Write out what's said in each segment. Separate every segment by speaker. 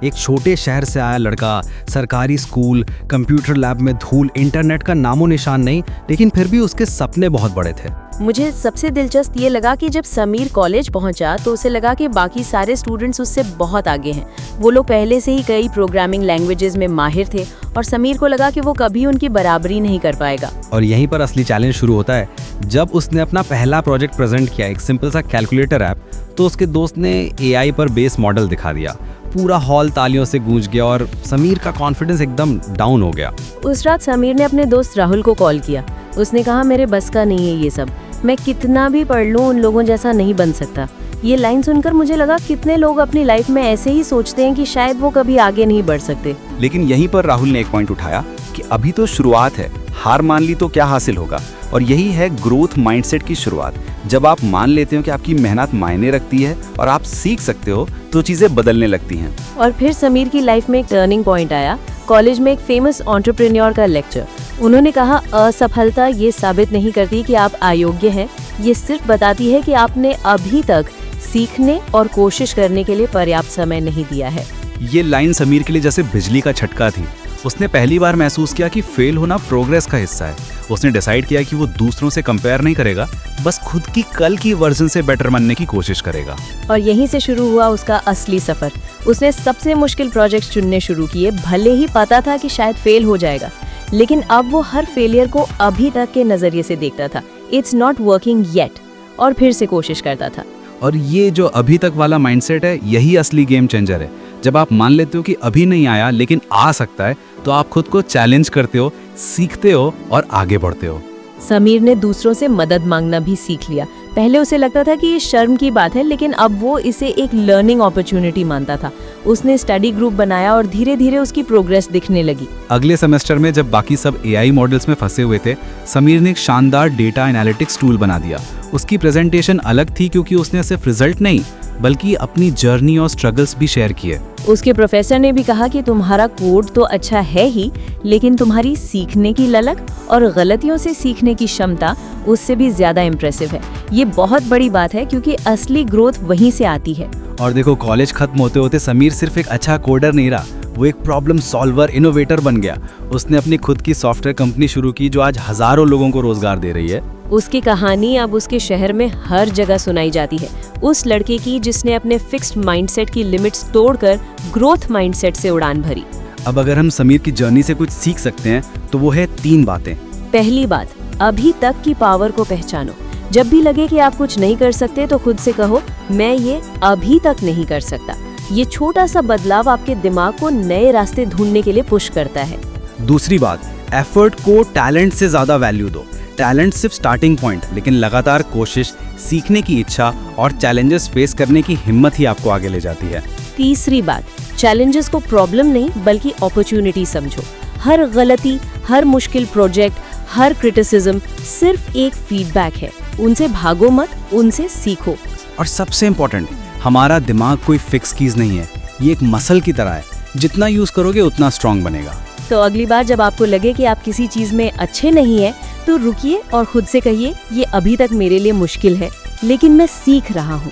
Speaker 1: एक छोटे शहर से आया लड़का, सरकारी स्कूल, कंप्यूटर लैब में धूल, इंटरनेट का नामो निशान नहीं, लेकिन फिर भी उसके सपने बहुत बड़े थे।
Speaker 2: मुझे सबसे दिलचस्प ये लगा कि जब समीर कॉलेज पहुंचा तो उसे लगा कि बाकी सारे स्टूडेंट्स उससे बहुत आगे हैं। वो लोग पहले से ही कई प्रोग्रामिंग लैंग्वेजेस में माहिर थे और समीर को लगा कि वो कभी उनकी बराबरी नहीं कर पाएगा।
Speaker 1: और यहीं पर असली चैलेंज शुरू होता है। जब उसने अपना पहला प्रोजेक्ट प्रेजेंट किया, एक सिंपल सा कैलकुलेटर ऐप, तो उसके दोस्त ने एआई पर बेस मॉडल दिखा दिया। पूरा हॉल तालियों से गूंज गया और समीर का कॉन्फिडेंस एकदम डाउन हो गया।
Speaker 2: उस रात समीर ने अपने दोस्त राहुल को कॉल किया। उसने कहा, मेरे बस का नहीं है ये सब, मैं कितना भी पढ़ लूं उन लोगों जैसा नहीं बन सकता। ये लाइन सुनकर मुझे लगा कितने लोग अपनी लाइफ में ऐसे ही सोचते हैं कि शायद वो कभी आगे नहीं बढ़ सकते।
Speaker 3: लेकिन यहीं पर राहुल ने एक पॉइंट उठाया कि अभी तो शुरुआत है, हार मान ली तो क्या हासिल होगा। और यही है ग्रोथ माइंडसेट की शुरुआत। जब आप मान लेते हो कि आपकी मेहनत मायने रखती है और आप सीख सकते हो, तो चीजें बदलने लगती हैं।
Speaker 2: और फिर समीर की लाइफ में एक टर्निंग पॉइंट आया। कॉलेज में एक फेमस एंटरप्रेन्योर का लेक्चर। उन्होंने कहा, असफलता ये साबित नहीं करती कि आप अयोग्य हैं, ये सिर्फ बताती है कि आपने अभी तक सीखने और कोशिश करने के लिए पर्याप्त समय नहीं दिया है।
Speaker 3: ये लाइन समीर के लिए जैसे बिजली का झटका थी। उसने पहली बार महसूस किया कि फेल होना प्रोग्रेस का हिस्सा है। उसने डिसाइड किया कि वो दूसरों से कंपेयर नहीं करेगा, बस खुद की कल की वर्जन से बेटर बनने की कोशिश करेगा।
Speaker 2: और यहीं से शुरू हुआ उसका असली सफर। उसने सबसे मुश्किल प्रोजेक्ट चुनने शुरू किए, भले ही पता था कि शायद फेल हो जाएगा, लेकिन अब वो हर फेलियर को अभी तक के नजरिए से देखता था। इट्स नॉट वर्किंग येट, और फिर से कोशिश करता था।
Speaker 3: और ये जो अभी तक वाला माइंडसेट है, यही असली गेम चेंजर है। जब आप मान लेते हो कि अभी नहीं आया लेकिन आ सकता है, तो आप खुद को चैलेंज करते हो, सीखते हो और आगे बढ़ते हो।
Speaker 2: समीर ने दूसरों से मदद मांगना भी सीख लिया। पहले उसे लगता था कि ये शर्म की बात है, लेकिन अब वो इसे एक लर्निंग अपॉर्चुनिटी मानता था। उसने स्टडी ग्रुप बनाया और धीरे धीरे उसकी प्रोग्रेस दिखने लगी।
Speaker 3: अगले सेमेस्टर में जब बाकी सब एआई मॉडल्स में फंसे हुए थे, समीर ने एक शानदार डेटा एनालिटिक्स टूल बना दिया। उसकी प्रेजेंटेशन अलग थी क्योंकि उसने सिर्फ रिजल्ट नहीं, बल्कि अपनी जर्नी और स्ट्रगल्स भी शेयर किए।
Speaker 2: उसके प्रोफेसर ने भी कहा कि तुम्हारा कोड तो अच्छा है ही, लेकिन तुम्हारी सीखने की ललक और गलतियों से सीखने की क्षमता उससे भी ज्यादा इम्प्रेसिव है। ये बहुत बड़ी बात है क्योंकि असली ग्रोथ वहीं से आती है।
Speaker 1: और देखो, कॉलेज खत्म होते होते समीर सिर्फ एक अच्छा कोडर नहीं रहा, वो एक प्रॉब्लम सॉल्वर, इनोवेटर बन गया। उसने अपनी खुद की सॉफ्टवेयर कंपनी शुरू की जो आज हजारों लोगों को रोजगार दे रही है।
Speaker 2: उसकी कहानी अब उसके शहर में हर जगह सुनाई जाती है। उस लड़के की जिसने अपने फिक्स्ड माइंडसेट की लिमिट्स तोड़कर ग्रोथ माइंडसेट से उड़ान भरी।
Speaker 1: अब अगर हम समीर की जर्नी से कुछ सीख सकते हैं तो वो है 3 बातें।
Speaker 2: पहली बात, अभी तक की पावर को पहचानो। जब भी लगे कि आप कुछ नहीं कर सकते तो खुद से कहो, मैं ये अभी तक नहीं कर सकता। ये छोटा सा बदलाव आपके दिमाग को नए रास्ते ढूंढने के लिए पुश करता है।
Speaker 1: दूसरी बात, एफर्ट को टैलेंट से ज्यादा वैल्यू दो। टैलेंट सिर्फ स्टार्टिंग पॉइंट, लेकिन लगातार कोशिश, सीखने की इच्छा और चैलेंजेस फेस करने की हिम्मत ही आपको आगे ले जाती है।
Speaker 2: तीसरी बात, चैलेंजेस को प्रॉब्लम नहीं बल्कि अपॉर्चुनिटी समझो। हर गलती, हर मुश्किल प्रोजेक्ट, हर क्रिटिसिज्म सिर्फ एक फीडबैक है। उनसे भागो मत, उनसे सीखो।
Speaker 1: और सबसे इम्पोर्टेंट, हमारा दिमाग कोई फिक्स कीज नहीं है, ये एक मसल की तरह है। जितना यूज करोगे उतना स्ट्रांग बनेगा।
Speaker 2: तो अगली बार जब आपको लगे कि आप किसी चीज में अच्छे नहीं है, तो रुकिए और खुद से कहिए, ये अभी तक मेरे लिए मुश्किल है, लेकिन मैं सीख रहा हूँ।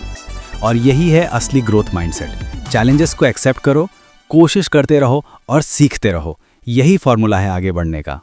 Speaker 1: और यही है असली ग्रोथ माइंडसेट। चैलेंजेस को एक्सेप्ट करो, कोशिश करते रहो और सीखते रहो। यही फॉर्मूला है आगे बढ़ने का।